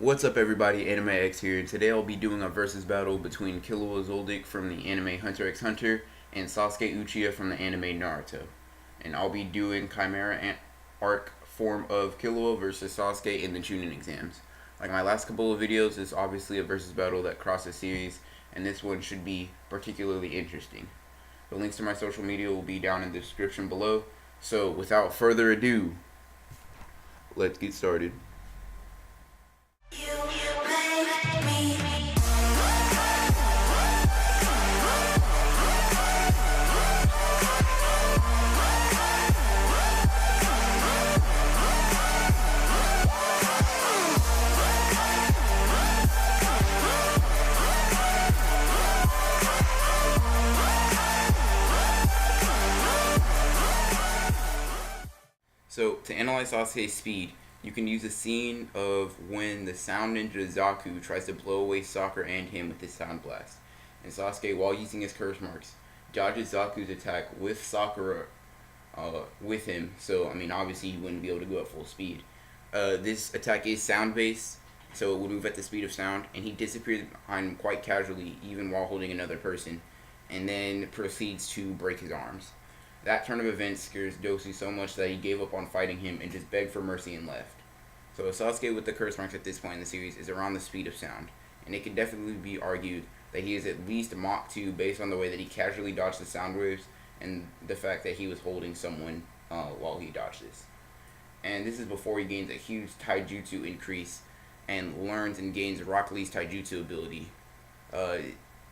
What's up everybody, Anime X here, and today I'll be doing a versus battle between Killua Zoldyck from the anime HunterxHunter and Sasuke Uchiha from the anime Naruto. And I'll be doing Chimera arc form of Killua versus Sasuke in the Chunin exams. Like my last couple of videos, this is obviously a versus battle that crosses series, and this one should be particularly interesting. The links to my social media will be down in the description below, so without further ado, let's get started. So, to analyze Sasuke's speed, you can use a scene of when the sound ninja Zaku tries to blow away Sakura and him with his sound blast. And Sasuke, while using his curse marks, dodges Zaku's attack with Sakura with him. So, obviously he wouldn't be able to go at full speed. This attack is sound-based, so it would move at the speed of sound, and he disappears behind him quite casually, even while holding another person, and then proceeds to break his arms. That turn of events scares Dosu so much that he gave up on fighting him and just begged for mercy and left. So Sasuke with the curse marks at this point in the series is around the speed of sound, and it could definitely be argued that he is at least Mach 2 based on the way that he casually dodged the sound waves and the fact that he was holding someone while he dodged this. And this is before he gains a huge taijutsu increase and learns and gains Rock Lee's taijutsu ability.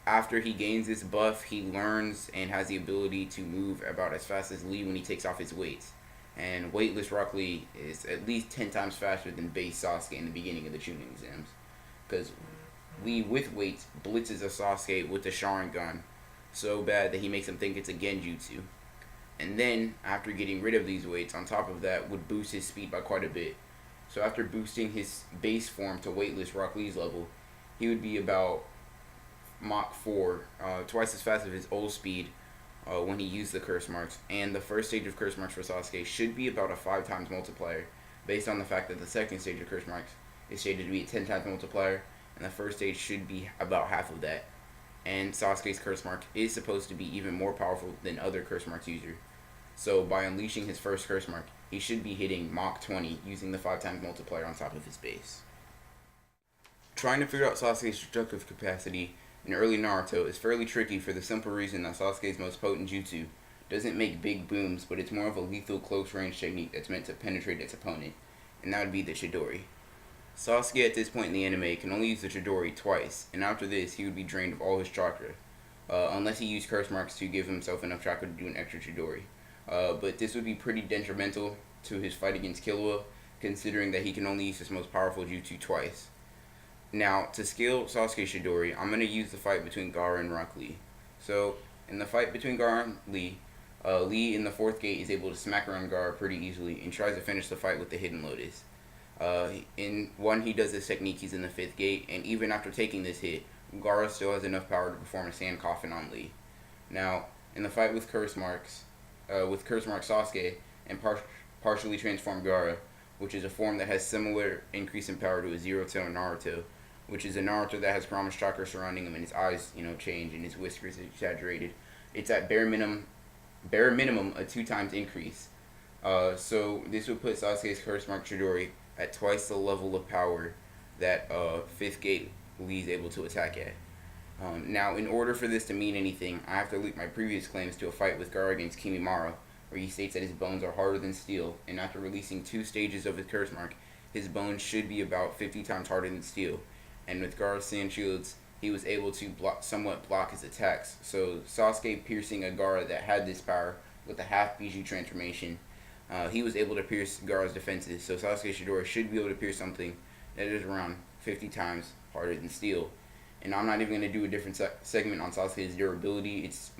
After he gains this buff, he learns and has the ability to move about as fast as Lee when he takes off his weights. And weightless Rock Lee is at least 10 times faster than base Sasuke in the beginning of the Chunin exams. Because Lee with weights blitzes a Sasuke with the Sharingan so bad that he makes him think it's a Genjutsu. And then, after getting rid of these weights, on top of that, would boost his speed by quite a bit. So after boosting his base form to weightless Rock Lee's level, he would be about Mach 4, twice as fast as his old speed when he used the curse marks. And the first stage of curse marks for Sasuke should be about a 5 times multiplier, based on the fact that the second stage of curse marks is stated to be a 10 times multiplier, and the first stage should be about half of that. And Sasuke's curse mark is supposed to be even more powerful than other curse marks users. So by unleashing his first curse mark, he should be hitting Mach 20 using the 5 times multiplier on top of his base. Trying to figure out Sasuke's destructive capacity in early Naruto is fairly tricky for the simple reason that Sasuke's most potent jutsu doesn't make big booms, but it's more of a lethal close-range technique that's meant to penetrate its opponent, and that would be the Chidori. Sasuke at this point in the anime can only use the Chidori twice, and after this he would be drained of all his chakra, unless he used curse marks to give himself enough chakra to do an extra Chidori. But this would be pretty detrimental to his fight against Killua, considering that he can only use his most powerful jutsu twice. Now, to scale Sasuke's Chidori, I'm going to use the fight between Gaara and Rock Lee. So, in the fight between Gaara and Lee, Lee in the 4th gate is able to smack around Gaara pretty easily and tries to finish the fight with the Hidden Lotus. In one, he does this technique, he's in the 5th gate, and even after taking this hit, Gaara still has enough power to perform a sand coffin on Lee. Now, in the fight with Curse Mark Sasuke and partially transformed Gaara, which is a form that has similar increase in power to a Zero-Tail Naruto, which is a Naruto that has Kurama's chakra surrounding him and his eyes, change and his whiskers are exaggerated. It's at bare minimum a 2 times increase. So this would put Sasuke's curse mark Chidori at twice the level of power that 5th gate Lee is able to attack at. Now, in order for this to mean anything, I have to link my previous claims to a fight with Gaara against Kimimaro, where he states that his bones are harder than steel, and after releasing 2 stages of his curse mark, his bones should be about 50 times harder than steel. And with Gaara's sand shields, he was able to somewhat block his attacks. So Sasuke piercing a Gaara that had this power with a half Bijou transformation, he was able to pierce Gaara's defenses. So Sasuke Chidori should be able to pierce something that is around 50 times harder than steel. And I'm not even going to do a different segment on Sasuke's durability. It's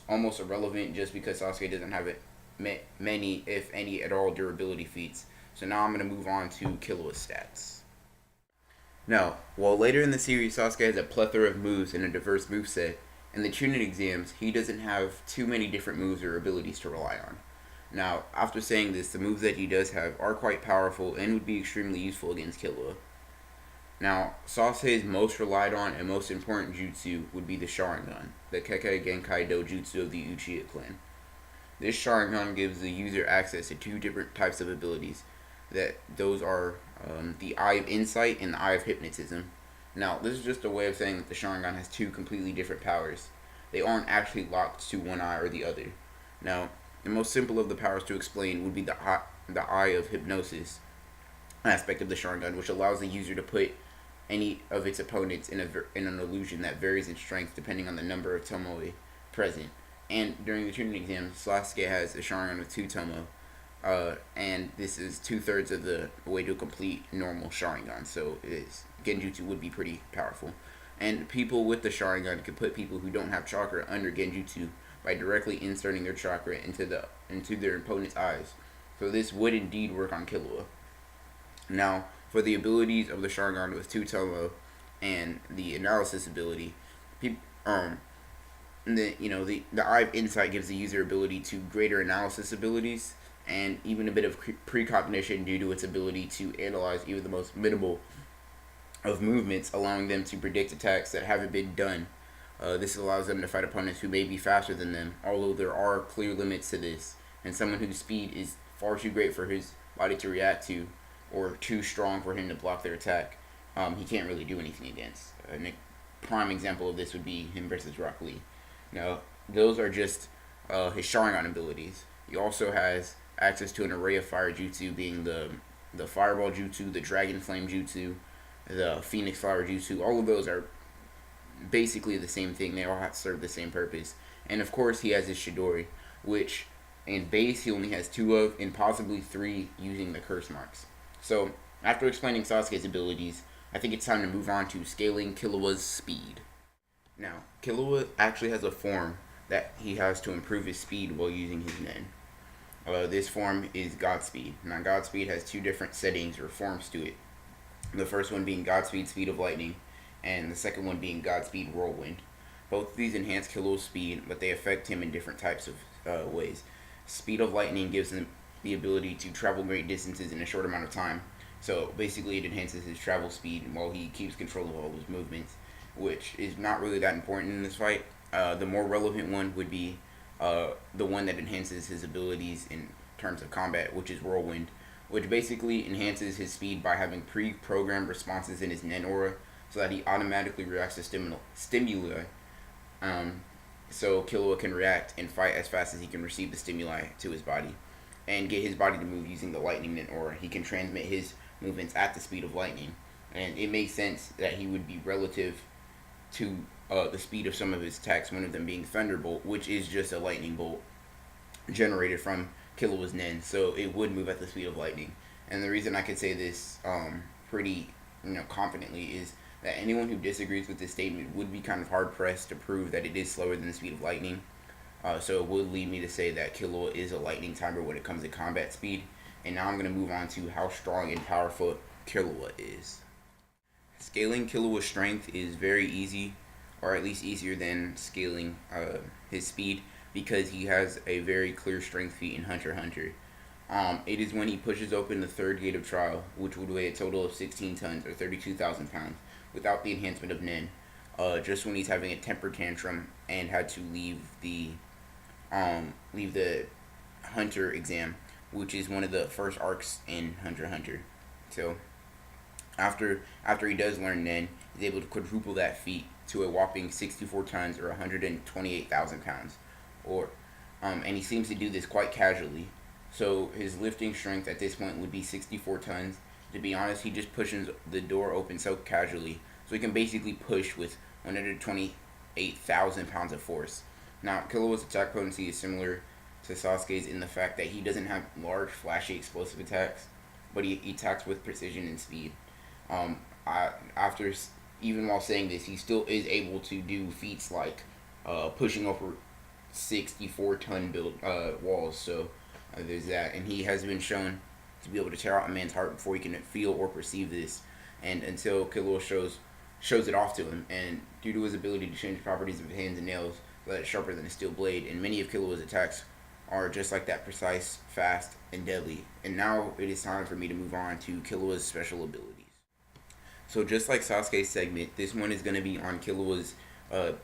almost irrelevant just because Sasuke doesn't have many, if any, at all durability feats. So now I'm going to move on to Killua's stats. Now, while later in the series Sasuke has a plethora of moves and a diverse moveset, in the Chunin exams he doesn't have too many different moves or abilities to rely on. Now, after saying this, the moves that he does have are quite powerful and would be extremely useful against Killua. Now, Sasuke's most relied on and most important jutsu would be the Sharingan, the Kekkei Genkai Dojutsu of the Uchiha clan. This Sharingan gives the user access to two different types of abilities. Those are the Eye of Insight and the Eye of Hypnotism. Now, this is just a way of saying that the Sharingan has two completely different powers. They aren't actually locked to one eye or the other. Now, the most simple of the powers to explain would be the Eye of Hypnosis aspect of the Sharingan, which allows the user to put any of its opponents in an illusion that varies in strength depending on the number of tomoe present. And during the Chunin exam, Sasuke has a Sharingan with 2 tomo, and this is 2/3 of the way to a complete normal Sharingan, so Genjutsu would be pretty powerful. And people with the Sharingan can put people who don't have chakra under Genjutsu by directly inserting their chakra into their opponent's eyes. So this would indeed work on Killua. Now, for the abilities of the Sharingan with 2 tomo and the analysis ability, the Eye of Insight gives the user ability to greater analysis abilities and even a bit of precognition due to its ability to analyze even the most minimal of movements, allowing them to predict attacks that haven't been done. This allows them to fight opponents who may be faster than them, although there are clear limits to this, and someone whose speed is far too great for his body to react to, or too strong for him to block their attack, he can't really do anything against. A prime example of this would be him versus Rock Lee. Now, those are just his Sharingan abilities. He also has access to an array of fire jutsu, being the Fireball Jutsu, the Dragon Flame Jutsu, the Phoenix Flower Jutsu. All of those are basically the same thing. They all have to serve the same purpose. And of course, he has his Chidori, which in base he only has 2 of, and possibly 3 using the curse marks. So, after explaining Sasuke's abilities, I think it's time to move on to scaling Killua's speed. Now, Killua actually has a form that he has to improve his speed while using his Nen. This form is Godspeed. Now, Godspeed has 2 different settings or forms to it. The first one being Godspeed Speed of Lightning, and the second one being Godspeed Whirlwind. Both of these enhance Killua's speed, but they affect him in different types of ways. Speed of Lightning gives him the ability to travel great distances in a short amount of time. So basically it enhances his travel speed while he keeps control of all his movements, which is not really that important in this fight. The more relevant one would be the one that enhances his abilities in terms of combat, which is Whirlwind, which basically enhances his speed by having pre-programmed responses in his Nen aura so that he automatically reacts to stimuli. So Killua can react and fight as fast as he can receive the stimuli to his body and get his body to move using the lightning Nen aura. He can transmit his movements at the speed of lightning, and it makes sense that he would be relative to the speed of some of his attacks, one of them being Thunderbolt, which is just a lightning bolt generated from Killua's Nen, so it would move at the speed of lightning. And the reason I could say this pretty confidently is that anyone who disagrees with this statement would be kind of hard pressed to prove that it is slower than the speed of lightning. So it would lead me to say that Killua is a lightning timer when it comes to combat speed. And now I'm going to move on to how strong and powerful Killua is. Scaling Killua's strength is very easy, or at least easier than scaling his speed, because he has a very clear strength feat in HunterxHunter. It is when he pushes open the 3rd gate of trial, which would weigh a total of 16 tons or 32,000 pounds, without the enhancement of Nen. Just when he's having a temper tantrum and had to leave the Hunter exam, which is one of the first arcs in HunterxHunter. So after he does learn Nen, he's able to quadruple that feat to a whopping 64 tons or 128,000 pounds. And he seems to do this quite casually. So his lifting strength at this point would be 64 tons. To be honest, he just pushes the door open so casually, so he can basically push with 128,000 pounds of force. Now, Killua's attack potency is similar to Sasuke's in the fact that he doesn't have large, flashy, explosive attacks, but he attacks with precision and speed. Even while saying this, he still is able to do feats like pushing over 64-ton walls. So there's that, and he has been shown to be able to tear out a man's heart before he can feel or perceive this, and until Killua shows it off to him. And due to his ability to change properties of his hands and nails, that it's sharper than a steel blade, and many of Killua's attacks are just like that, precise, fast, and deadly. And now it is time for me to move on to Killua's special abilities. So just like Sasuke's segment, this one is going to be on Killua's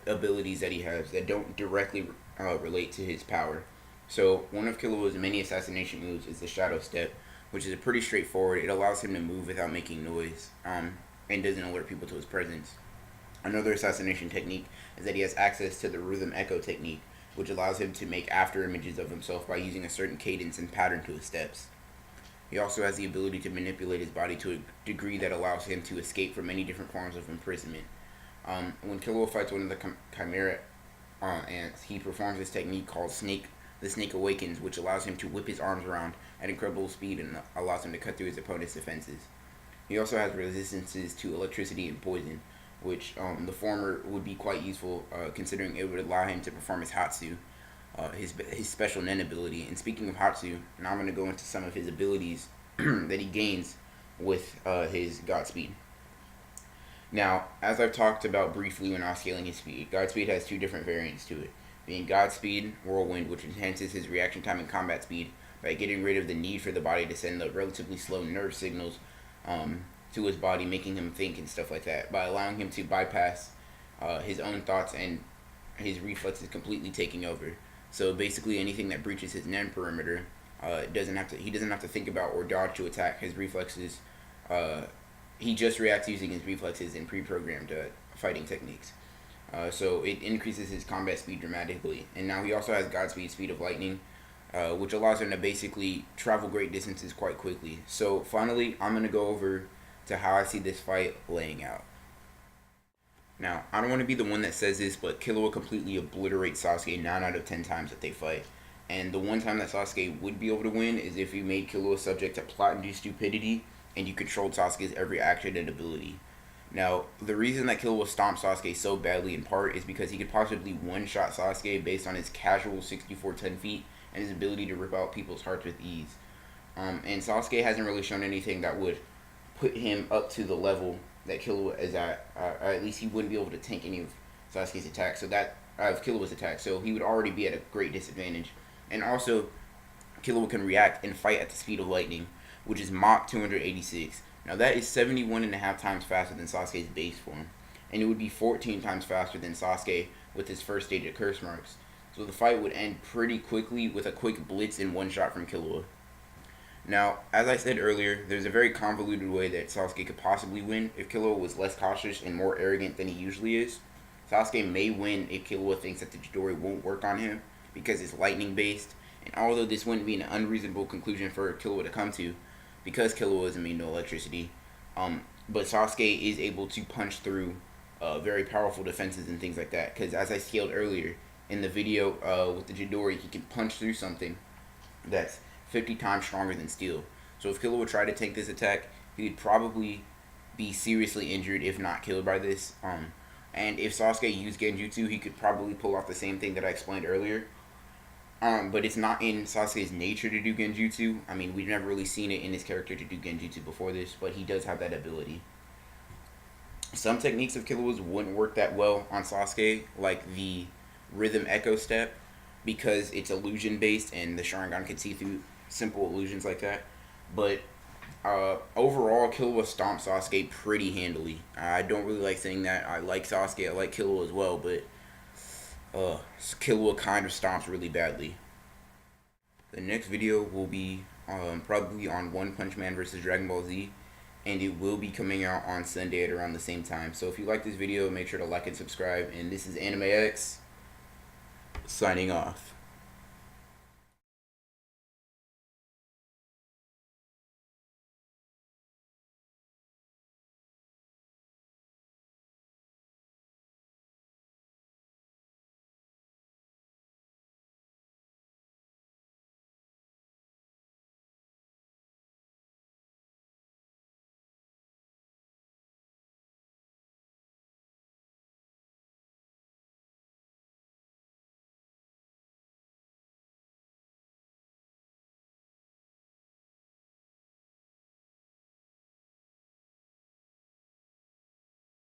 abilities that he has that don't directly relate to his power. So one of Killua's many assassination moves is the Shadow Step, which is pretty straightforward. It allows him to move without making noise, and doesn't alert people to his presence. Another assassination technique is that he has access to the Rhythm Echo technique, which allows him to make after images of himself by using a certain cadence and pattern to his steps. He also has the ability to manipulate his body to a degree that allows him to escape from many different forms of imprisonment. When Killua fights one of the Chimera ants, he performs this technique called the Snake Awakens, which allows him to whip his arms around at incredible speed and allows him to cut through his opponent's defenses. He also has resistances to electricity and poison, which the former would be quite useful considering it would allow him to perform his Hatsu, his special Nen ability. And speaking of Hatsu, now I'm going to go into some of his abilities that he gains with his Godspeed. Now, as I've talked about briefly when I was scaling his speed, Godspeed has two different variants to it, being Godspeed Whirlwind, which enhances his reaction time and combat speed by getting rid of the need for the body to send the relatively slow nerve signals to his body, making him think and stuff like that, by allowing him to bypass his own thoughts and his reflexes completely taking over. So basically, anything that breaches his Nen perimeter, he doesn't have to think about or dodge to attack. His reflexes, he just reacts using his reflexes and pre-programmed fighting techniques. So it increases his combat speed dramatically. And now he also has Godspeed Speed of Lightning, which allows him to basically travel great distances quite quickly. So finally, I'm going to go over to how I see this fight laying out. Now, I don't want to be the one that says this, but Killua completely obliterates Sasuke 9 out of 10 times that they fight. And the one time that Sasuke would be able to win is if he made Killua subject to plot-induced stupidity and you controlled Sasuke's every action and ability. Now, the reason that Killua stomped Sasuke so badly in part is because he could possibly one-shot Sasuke based on his casual 64-10 feet and his ability to rip out people's hearts with ease. And Sasuke hasn't really shown anything that would put him up to the level that Killua is at. Or at least he wouldn't be able to tank any of Sasuke's attacks. So that of Killua's attacks. So he would already be at a great disadvantage. And also, Killua can react and fight at the speed of lightning, which is Mach 286. Now that is 71.5 times faster than Sasuke's base form, and it would be 14 times faster than Sasuke with his first stage of curse marks. So the fight would end pretty quickly with a quick blitz and one shot from Killua. Now, as I said earlier, there's a very convoluted way that Sasuke could possibly win if Killua was less cautious and more arrogant than he usually is. Sasuke may win if Killua thinks that the Chidori won't work on him because it's lightning based, and although this wouldn't be an unreasonable conclusion for Killua to come to, because Killua is immune to electricity, but Sasuke is able to punch through very powerful defenses and things like that, because as I scaled earlier in the video with the Chidori, he can punch through something that's 50 times stronger than steel. So if Killua tried to tank this attack, he would probably be seriously injured, if not killed by this. And if Sasuke used Genjutsu, he could probably pull off the same thing that I explained earlier. But it's not in Sasuke's nature to do Genjutsu. I mean, we've never really seen it in his character to do Genjutsu before this, but he does have that ability. Some techniques of Killua's wouldn't work that well on Sasuke, like the Rhythm Echo Step, because it's illusion based and the Sharingan can see through simple illusions like that. But overall, Killua stomps Sasuke pretty handily. I don't really like saying that. I like Sasuke, I like Killua as well, but Killua kind of stomps really badly. The next video will be probably on One Punch Man versus Dragon Ball Z, and it will be coming out on Sunday at around the same time. So if you like this video, make sure to like and subscribe. And this is Anime X, signing off.